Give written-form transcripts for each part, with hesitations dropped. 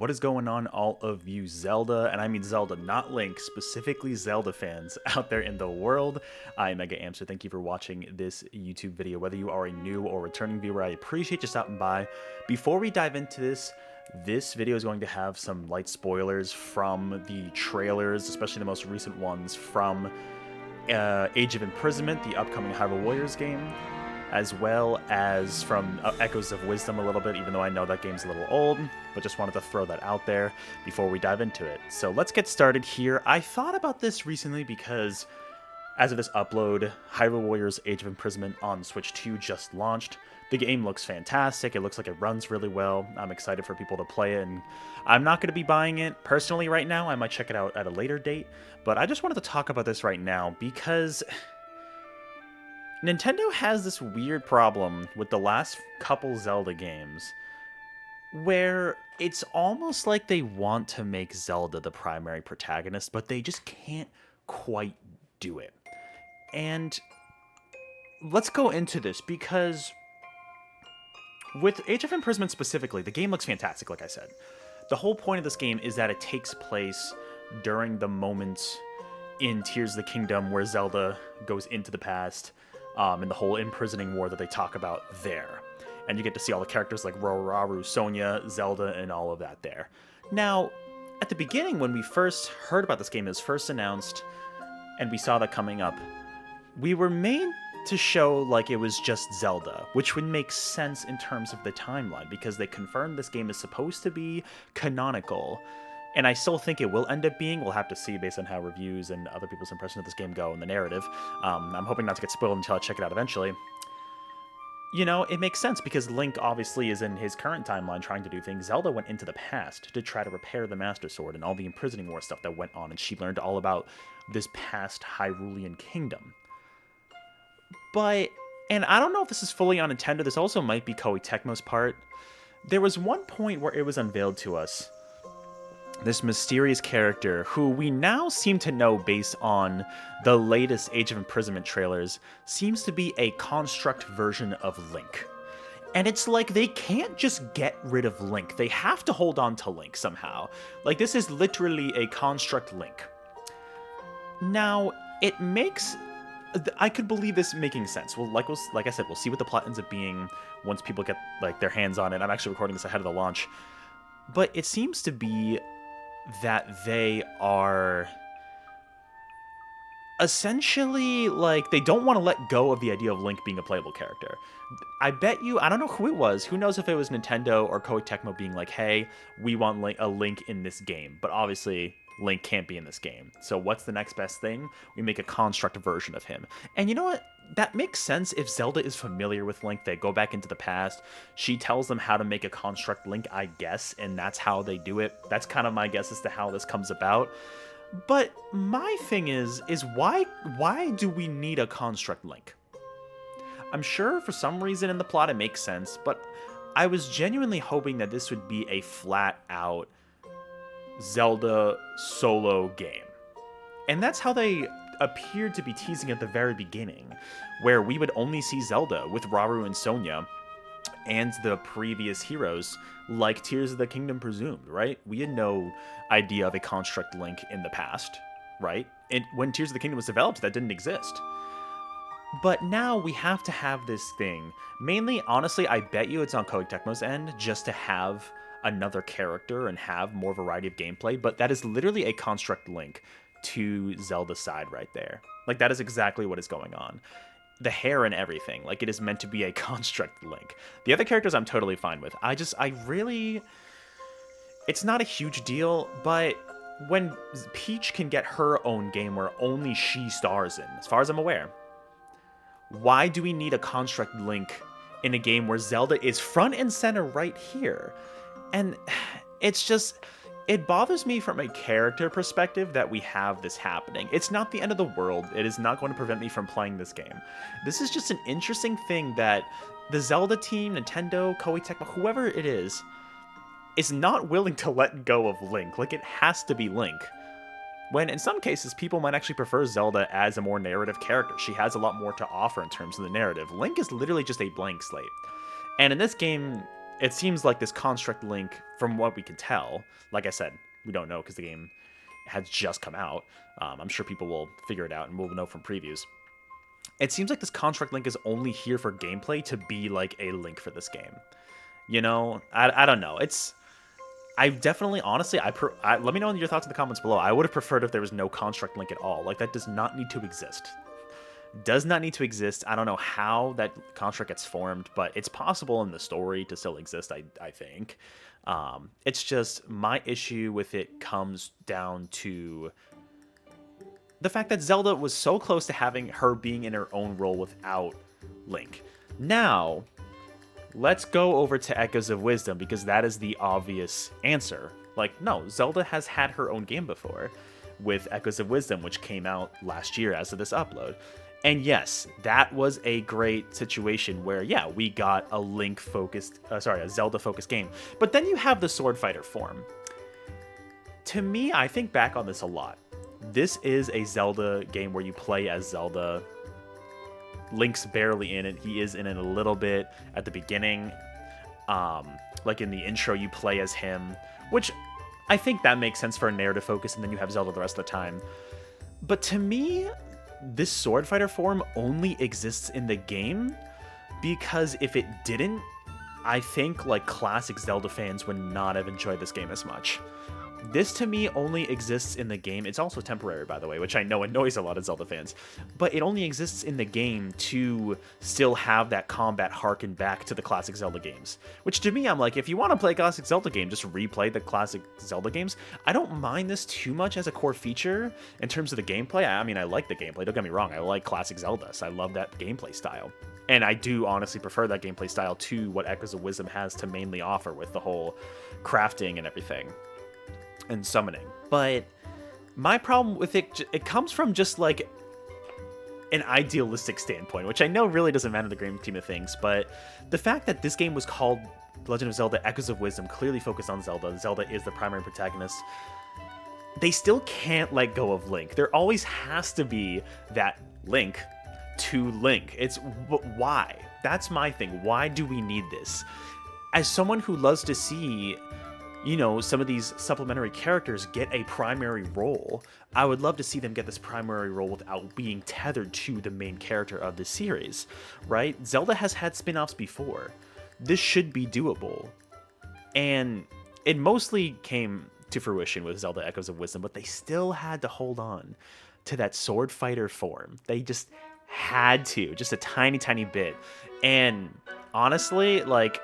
What is going on, all of you Zelda, and I mean Zelda, not Link, specifically Zelda fans out there in the world? I'm Mega Amster. Thank you for watching this YouTube video. Whether you are a new or returning viewer, I appreciate you stopping by. Before we dive into this video is going to have some light spoilers from the trailers, especially the most recent ones from Age of Imprisonment, the upcoming Hyrule Warriors game, as well as from Echoes of Wisdom a little bit, even though I know that game's a little old, but just wanted to throw that out there before we dive into it. So let's get started here. I thought about this recently because as of this upload, Hyrule Warriors Age of Imprisonment on Switch 2 just launched. The game looks fantastic. It looks like it runs really well. I'm excited for people to play it, and I'm not going to be buying it personally right now. I might check it out at a later date, but I just wanted to talk about this right now because Nintendo has this weird problem with the last couple Zelda games where it's almost like they want to make Zelda the primary protagonist, but they just can't quite do it. And let's go into this because with Age of Imprisonment specifically, the game looks fantastic, like I said. The whole point of this game is that it takes place during the moments in Tears of the Kingdom where Zelda goes into the past, and the whole imprisoning war that they talk about there. And you get to see all the characters like Rauru, Sonia, Zelda, and all of that there. Now, at the beginning, when we first heard about this game, it was first announced, and we saw that coming up, we were made to show like it was just Zelda, which would make sense in terms of the timeline, because they confirmed this game is supposed to be canonical. And I still think it will end up being. We'll have to see based on how reviews and other people's impression of this game go in the narrative. I'm hoping not to get spoiled until I check it out eventually. You know, it makes sense because Link obviously is in his current timeline trying to do things. Zelda went into the past to try to repair the Master Sword and all the imprisoning war stuff that went on, and she learned all about this past Hyrulean kingdom. And I don't know if this is fully on Nintendo. This also might be Koei Tecmo's part. There was one point where it was unveiled to us, this mysterious character who we now seem to know based on the latest Age of Imprisonment trailers seems to be a construct version of Link. And it's like they can't just get rid of Link. They have to hold on to Link somehow. Like, this is literally a construct Link. Now, it makes... I could believe this making sense. Well, like I said, we'll see what the plot ends up being once people get like their hands on it. I'm actually recording this ahead of the launch. But it seems to be that they are essentially like they don't want to let go of the idea of Link being a playable character. I bet you, I don't know who it was, who knows if it was Nintendo or Koei Tecmo being like, hey, we want a Link in this game, but obviously Link can't be in this game. So what's the next best thing? We make a construct version of him. And you know what? That makes sense if Zelda is familiar with Link. They go back into the past. She tells them how to make a construct Link, I guess, and that's how they do it. That's kind of my guess as to how this comes about. But my thing is why do we need a construct Link? I'm sure for some reason in the plot it makes sense, but I was genuinely hoping that this would be a flat-out Zelda solo game. And that's how they appeared to be teasing at the very beginning, where we would only see Zelda with Rauru and Sonia and the previous heroes, like Tears of the Kingdom presumed, right? We had no idea of a construct Link in the past, right? And when Tears of the Kingdom was developed, that didn't exist. But now we have to have this thing. Mainly, honestly, I bet you it's on Koei Tecmo's end, just to have another character and have more variety of gameplay, but that is literally a construct Link to Zelda's side right there. Like, that is exactly what is going on. The hair and everything, like, it is meant to be a construct Link. The other characters I'm totally fine with. It's not a huge deal, but when Peach can get her own game where only she stars in, as far as I'm aware, why do we need a construct Link in a game where Zelda is front and center right here? And it's just, it bothers me from a character perspective that we have this happening. It's not the end of the world. It is not going to prevent me from playing this game. This is just an interesting thing that the Zelda team, Nintendo, Koei Tecmo, whoever it is not willing to let go of Link. Like, it has to be Link. When in some cases, people might actually prefer Zelda as a more narrative character. She has a lot more to offer in terms of the narrative. Link is literally just a blank slate. And in this game, it seems like this construct Link, from what we can tell, like I said, we don't know because the game has just come out. I'm sure people will figure it out and we'll know from previews. It seems like this construct Link is only here for gameplay to be like a Link for this game. You know, I don't know. I definitely, honestly, let me know your thoughts in the comments below. I would have preferred if there was no construct Link at all. Like, that does not need to exist. Does not need to exist. I don't know how that construct gets formed, but it's possible in the story to still exist, I think. It's just my issue with it comes down to the fact that Zelda was so close to having her being in her own role without Link. Now, let's go over to Echoes of Wisdom, because that is the obvious answer. Like, no, Zelda has had her own game before with Echoes of Wisdom, which came out last year as of this upload. And yes, that was a great situation where, yeah, we got a a Zelda-focused game. But then you have the Sword Fighter form. To me, I think back on this a lot. This is a Zelda game where you play as Zelda. Link's barely in it. He is in it a little bit at the beginning. Like in the intro, you play as him, which I think that makes sense for a narrative focus, and then you have Zelda the rest of the time. But to me, this Sword Fighter form only exists in the game because if it didn't, I think like classic Zelda fans would not have enjoyed this game as much. This, to me, only exists in the game. It's also temporary, by the way, which I know annoys a lot of Zelda fans. But it only exists in the game to still have that combat harken back to the classic Zelda games. Which, to me, I'm like, if you want to play a classic Zelda game, just replay the classic Zelda games. I don't mind this too much as a core feature in terms of the gameplay. I mean, I like the gameplay. Don't get me wrong. I like classic Zelda, so I love that gameplay style. And I do honestly prefer that gameplay style to what Echoes of Wisdom has to mainly offer with the whole crafting and everything. And summoning. But my problem with it comes from just like an idealistic standpoint, which I know really doesn't matter in the grand scheme of things, but the fact that this game was called Legend of Zelda Echoes of Wisdom, clearly focused on Zelda. Zelda is the primary protagonist. They still can't let go of Link. There always has to be that link to Link. Why? That's my thing. Why do we need this? As someone who loves to see, you know, some of these supplementary characters get a primary role, I would love to see them get this primary role without being tethered to the main character of the series, right? Zelda has had spin-offs before. This should be doable. And it mostly came to fruition with Zelda Echoes of Wisdom, but they still had to hold on to that Sword Fighter form. They just had to, just a tiny, tiny bit. And honestly, like,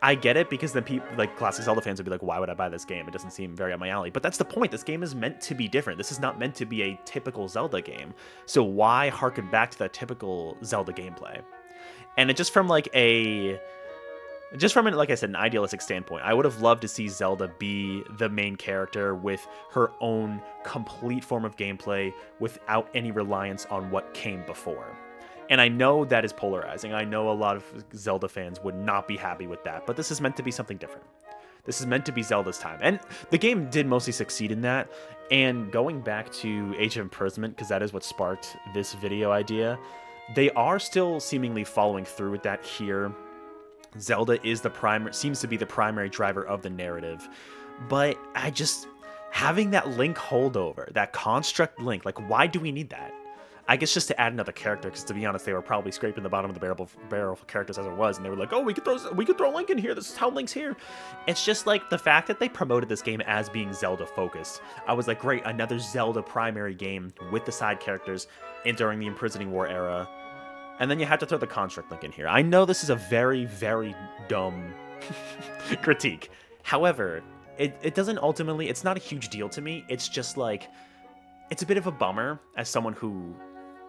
I get it, because then people, like classic Zelda fans, would be like, why would I buy this game? It doesn't seem very up my alley. But that's the point. This game is meant to be different. This is not meant to be a typical Zelda game. So why harken back to that typical Zelda gameplay? And it just from like like I said, an idealistic standpoint, I would have loved to see Zelda be the main character with her own complete form of gameplay without any reliance on what came before. And I know that is polarizing. I know a lot of Zelda fans would not be happy with that, but this is meant to be something different. This is meant to be Zelda's time. And the game did mostly succeed in that. And going back to Age of Imprisonment, because that is what sparked this video idea, they are still seemingly following through with that here. Zelda is seems to be the primary driver of the narrative. But having that Link holdover, that construct Link, like, why do we need that? I guess just to add another character, because to be honest, they were probably scraping the bottom of the barrel for characters as it was, and they were like, oh, we could throw Link in here. This is how Link's here. It's just like the fact that they promoted this game as being Zelda focused. I was like, great, another Zelda primary game with the side characters during the Imprisoning War era. And then you have to throw the construct Link in here. I know this is a very, very dumb critique. However, it doesn't ultimately, it's not a huge deal to me. It's just like, it's a bit of a bummer as someone who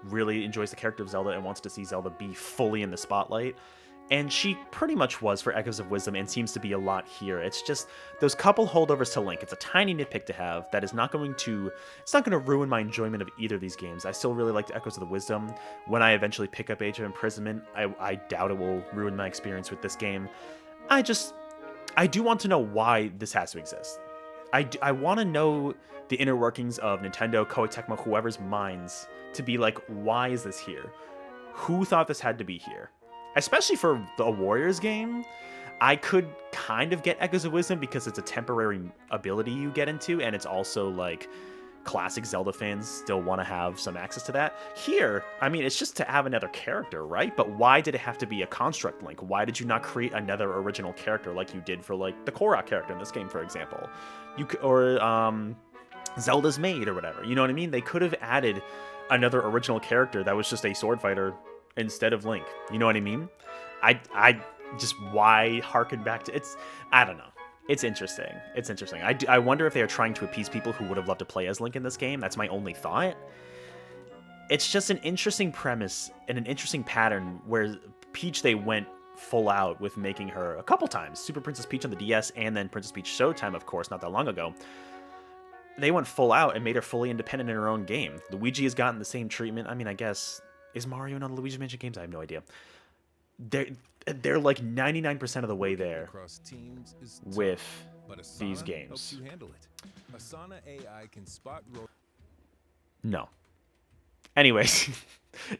really enjoys the character of Zelda and wants to see Zelda be fully in the spotlight. And she pretty much was for Echoes of Wisdom and seems to be a lot here. It's just those couple holdovers to Link. It's a tiny nitpick to have that is not going to ruin my enjoyment of either of these games. I still really like the Echoes of the Wisdom. When I eventually pick up Age of Imprisonment, I doubt it will ruin my experience with this game. I do want to know why this has to exist. I want to know the inner workings of Nintendo, Koei Tecmo, whoever's minds, to be like, why is this here? Who thought this had to be here? Especially for a Warriors game, I could kind of get Echoes of Wisdom because it's a temporary ability you get into, and it's also like classic Zelda fans still want to have some access to that. Here, I mean, it's just to have another character, right? But why did it have to be a construct Link? Why did you not create another original character like you did for like the Korok character in this game, for example? Zelda's Maid or whatever. You know what I mean? They could have added another original character that was just a sword fighter instead of Link. You know what I mean? I just why harken back to it's. I don't know. It's interesting. It's interesting. I wonder if they are trying to appease people who would have loved to play as Link in this game. That's my only thought. It's just an interesting premise and an interesting pattern where Peach, they went full out with making her a couple times. Super Princess Peach on the DS and then Princess Peach Showtime, of course, not that long ago. They went full out and made her fully independent in her own game. Luigi has gotten the same treatment. I mean, I guess, is Mario in all the Luigi Mansion games? I have no idea. They're like 99% of the way there with these games. No. Anyways,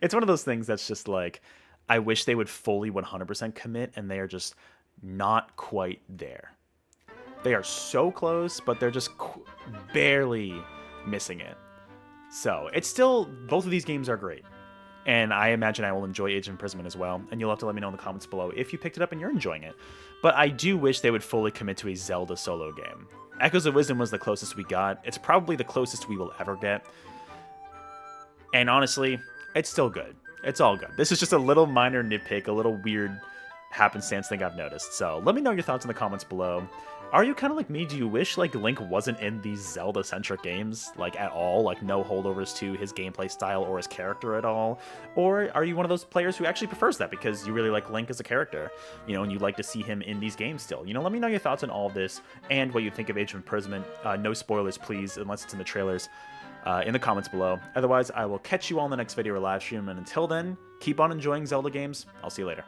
it's one of those things that's just like, I wish they would fully 100% commit, and they are just not quite there. They are so close, but they're just barely missing it. So, it's still, both of these games are great. And I imagine I will enjoy Age of Imprisonment as well. And you'll have to let me know in the comments below if you picked it up and you're enjoying it. But I do wish they would fully commit to a Zelda solo game. Echoes of Wisdom was the closest we got. It's probably the closest we will ever get. And honestly, it's still good. It's all good. This is just a little minor nitpick, a little weird happenstance thing I've noticed. So let me know your thoughts in the comments below. Are you kind of like me? Do you wish like Link wasn't in these Zelda-centric games like at all? Like no holdovers to his gameplay style or his character at all? Or are you one of those players who actually prefers that because you really like Link as a character, you know, and you like to see him in these games still? You know, let me know your thoughts on all of this and what you think of Age of Imprisonment. No spoilers, please, unless it's in the trailers, in the comments below. Otherwise, I will catch you all in the next video or live stream, and until then, keep on enjoying Zelda games. I'll see you later.